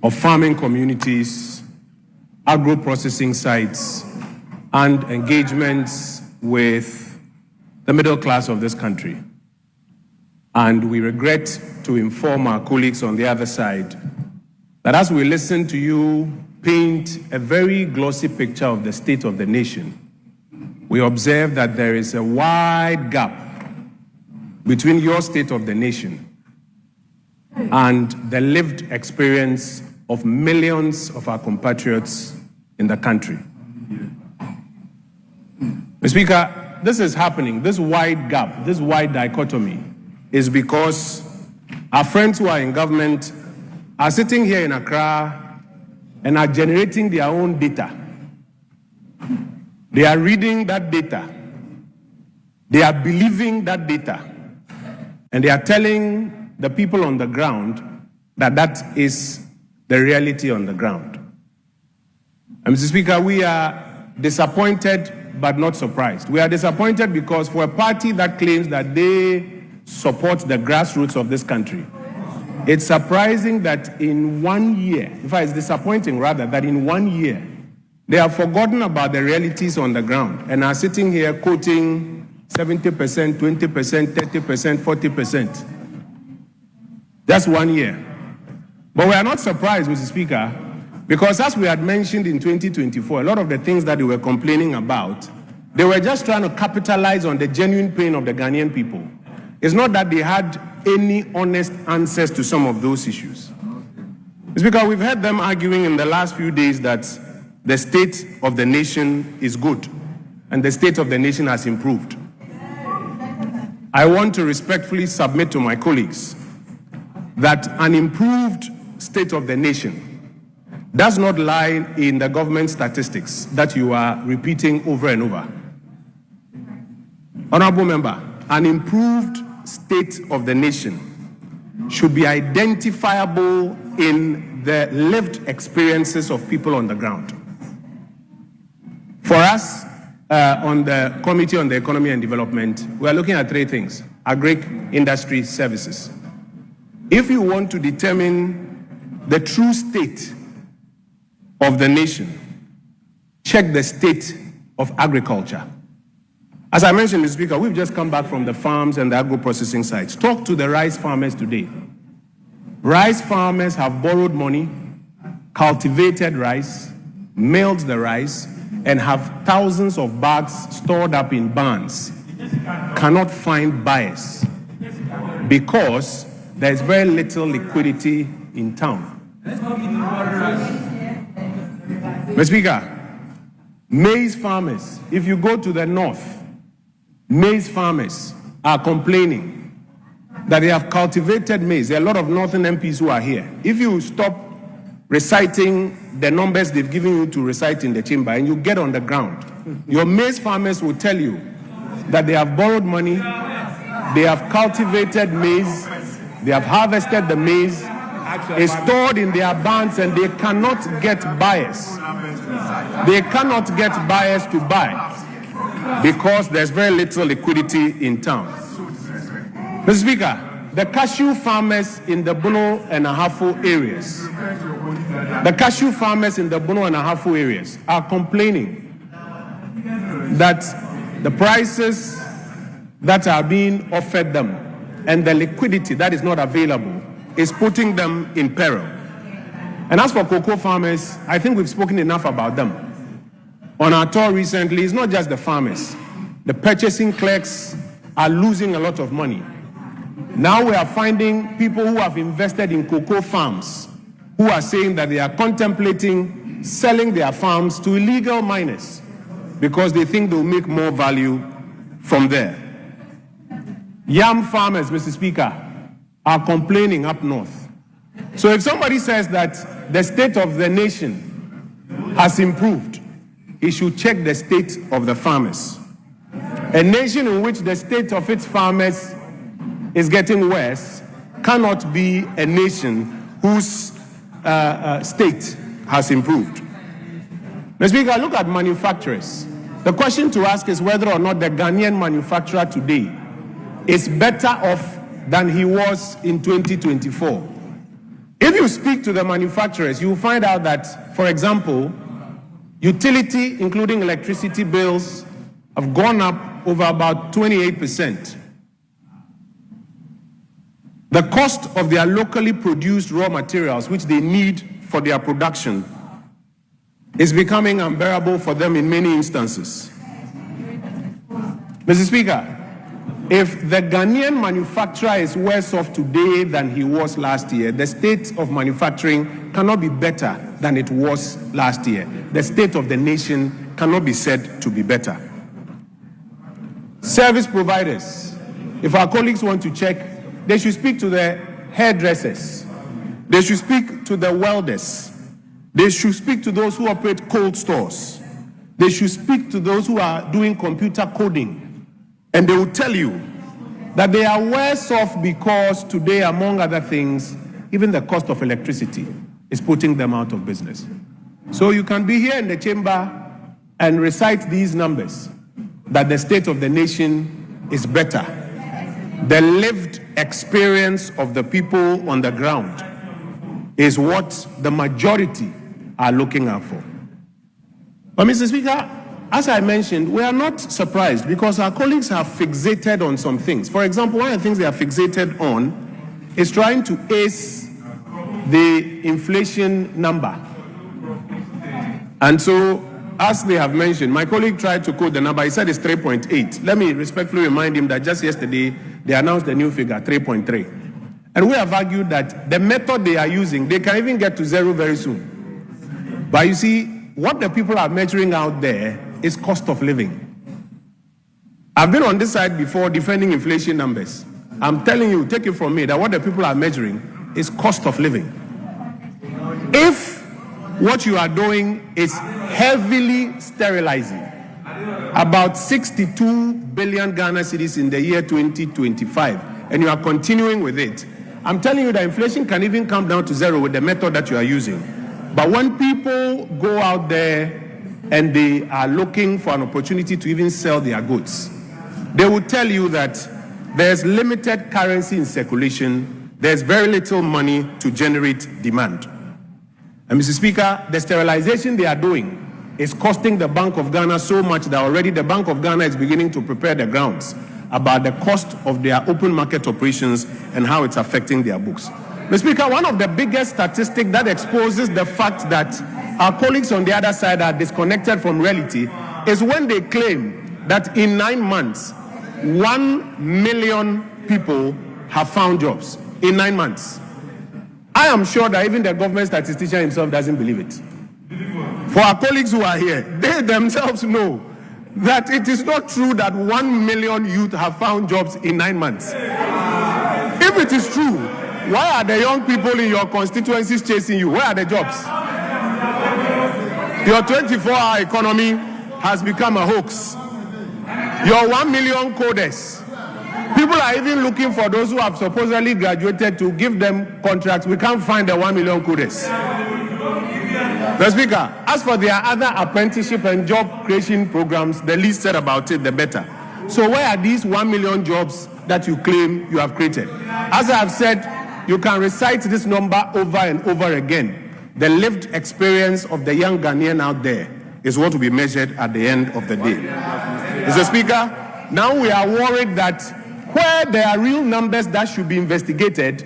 of farming communities, agro-processing sites, and engagements with the middle class of this country. And we regret to inform our colleagues on the other side that as we listen to you paint a very glossy picture of the state of the nation, we observe that there is a wide gap between your state of the nation and the lived experience of millions of our compatriots in the country. Mr. Speaker, this is happening. This wide gap, this wide dichotomy is because our friends who are in government are sitting here in Accra and are generating their own data. They are reading that data. They are believing that data. And they are telling the people on the ground that that is the reality on the ground. And Mr. Speaker, we are disappointed but not surprised. We are disappointed because for a party that claims that they support the grassroots of this country, it's surprising that in 1 year, in fact, it's disappointing rather, that in 1 year, they have forgotten about the realities on the ground and are sitting here quoting 70%, 20%, 30%, 40%. That's 1 year. But we are not surprised, Mr. Speaker, because as we had mentioned in 2024, a lot of the things that they were complaining about, they were just trying to capitalize on the genuine pain of the Ghanaian people. It's not that they had any honest answers to some of those issues. It's because we've heard them arguing in the last few days that the state of the nation is good and the state of the nation has improved. I want to respectfully submit to my colleagues that an improved state of the nation does not lie in the government statistics that you are repeating over and over. Honorable Member, an improved state of the nation should be identifiable in the lived experiences of people on the ground. For us, on the Committee on the Economy and Development, we are looking at three things: agri, industry, services. If you want to determine the true state of the nation, check the state of agriculture. As I mentioned, Mr. Speaker, we've just come back from the farms and the agro-processing sites. Talk to the rice farmers today. Rice farmers have borrowed money, cultivated rice, milled the rice, and have thousands of bags stored up in barns, cannot find buyers because there is very little liquidity in town. Mr. Speaker, maize farmers, if you go to the north, maize farmers are complaining that they have cultivated maize. There are a lot of northern MPs who are here. If you stop reciting the numbers they've given you to recite in the chamber and you get on the ground, your maize farmers will tell you that they have borrowed money, they have cultivated maize, they have harvested the maize, it's stored in their barns and they cannot get buyers. They cannot get buyers to buy because there's very little liquidity in town. Mr. Speaker, the cashew farmers in the Bono and Ahafo areas, are complaining that the prices that are being offered them and the liquidity that is not available is putting them in peril. And as for cocoa farmers, I think we've spoken enough about them. On our tour recently, it's not just the farmers. The purchasing clerks are losing a lot of money. Now we are finding people who have invested in cocoa farms who are saying that they are contemplating selling their farms to illegal miners because they think they'll make more value from there. Yam farmers, Mr. Speaker, are complaining up north. So if somebody says that the state of the nation has improved, he should check the state of the farmers. A nation in which the state of its farmers is getting worse cannot be a nation whose state has improved. Mr. Speaker, look at manufacturers. The question to ask is whether or not the Ghanaian manufacturer today is better off than he was in 2024. If you speak to the manufacturers, you will find out that, for example, utility, including electricity bills, have gone up over about 28%. The cost of their locally produced raw materials, which they need for their production, is becoming unbearable for them in many instances. Mr. Speaker, if the Ghanaian manufacturer is worse off today than he was last year, the state of manufacturing cannot be better than it was last year. The state of the nation cannot be said to be better. Service providers, if our colleagues want to check, they should speak to the hairdressers. They should speak to the welders. They should speak to those who operate cold stores. They should speak to those who are doing computer coding. And they will tell you that they are worse off because today, among other things, even the cost of electricity is putting them out of business. So you can be here in the chamber and recite these numbers, that the state of the nation is better. The lived experience of the people on the ground is what the majority are looking out for. But Mr. Speaker, as I mentioned, we are not surprised because our colleagues have fixated on some things. For example, one of the things they are fixated on is trying to ace the inflation number. And so, as they have mentioned, my colleague tried to quote the number. He said it's 3.8. Let me respectfully remind him that just yesterday, they announced a new figure, 3.3. And we have argued that the method they are using, they can even get to zero very soon. But you see, what the people are measuring out there is cost of living. I've been on this side before defending inflation numbers. I'm telling you, take it from me, that what the people are measuring is cost of living. If what you are doing is heavily sterilizing about 62 billion Ghana cedis in the year 2025, and you are continuing with it, I'm telling you that inflation can even come down to zero with the method that you are using. But when people go out there and they are looking for an opportunity to even sell their goods, they will tell you that there's limited currency in circulation, there's very little money to generate demand. And Mr. Speaker, the sterilization they are doing is costing the Bank of Ghana so much that already the Bank of Ghana is beginning to prepare the grounds about the cost of their open market operations and how it's affecting their books. Mr. Speaker, one of the biggest statistics that exposes the fact that our colleagues on the other side are disconnected from reality is when they claim that in 9 months, 1 million people have found jobs. In 9 months. I am sure that even the government statistician himself doesn't believe it. For our colleagues who are here, they themselves know that it is not true that 1 million youth have found jobs in 9 months. If it is true, why are the young people in your constituencies chasing you? Where are the jobs? Your 24-hour economy has become a hoax. Your 1 million coders, people are even looking for those who have supposedly graduated to give them contracts. We can't find the 1 million coders. Mr. Speaker, as for their other apprenticeship and job creation programs, the least said about it, the better. So where are these 1 million jobs that you claim you have created? As I have said, you can recite this number over and over again. The lived experience of the young Ghanaian out there is what will be measured at the end of the day. Mr. Speaker, now we are worried that where there are real numbers that should be investigated,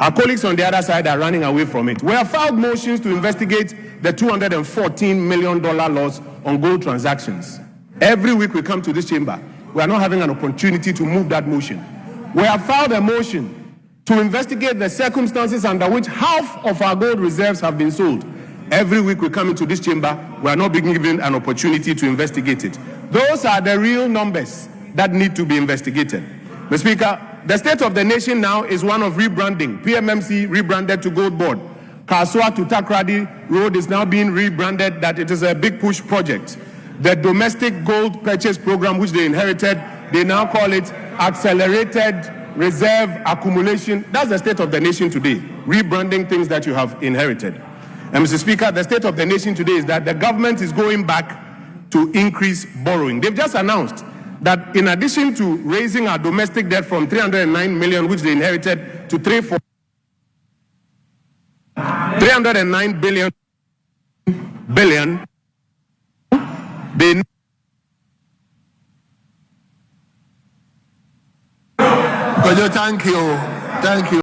our colleagues on the other side are running away from it. We have filed motions to investigate the $214 million loss on gold transactions. Every week we come to this chamber, we are not having an opportunity to move that motion. We have filed a motion to investigate the circumstances under which half of our gold reserves have been sold. Every week we come into this chamber, we are not being given an opportunity to investigate it. Those are the real numbers that need to be investigated. Mr. Speaker, the state of the nation now is one of rebranding. PMMC rebranded to Gold Board. Kasua to Takrady Road is now being rebranded that it is a big push project. The domestic gold purchase program which they inherited, they now call it Accelerated Reserve Accumulation. That's the state of the nation today, rebranding things that you have inherited. And Mr. Speaker, the state of the nation today is that the government is going back to increase borrowing. They've just announced that in addition to raising our domestic debt from 309 million, which they inherited, to 340 309 billion they Thank you.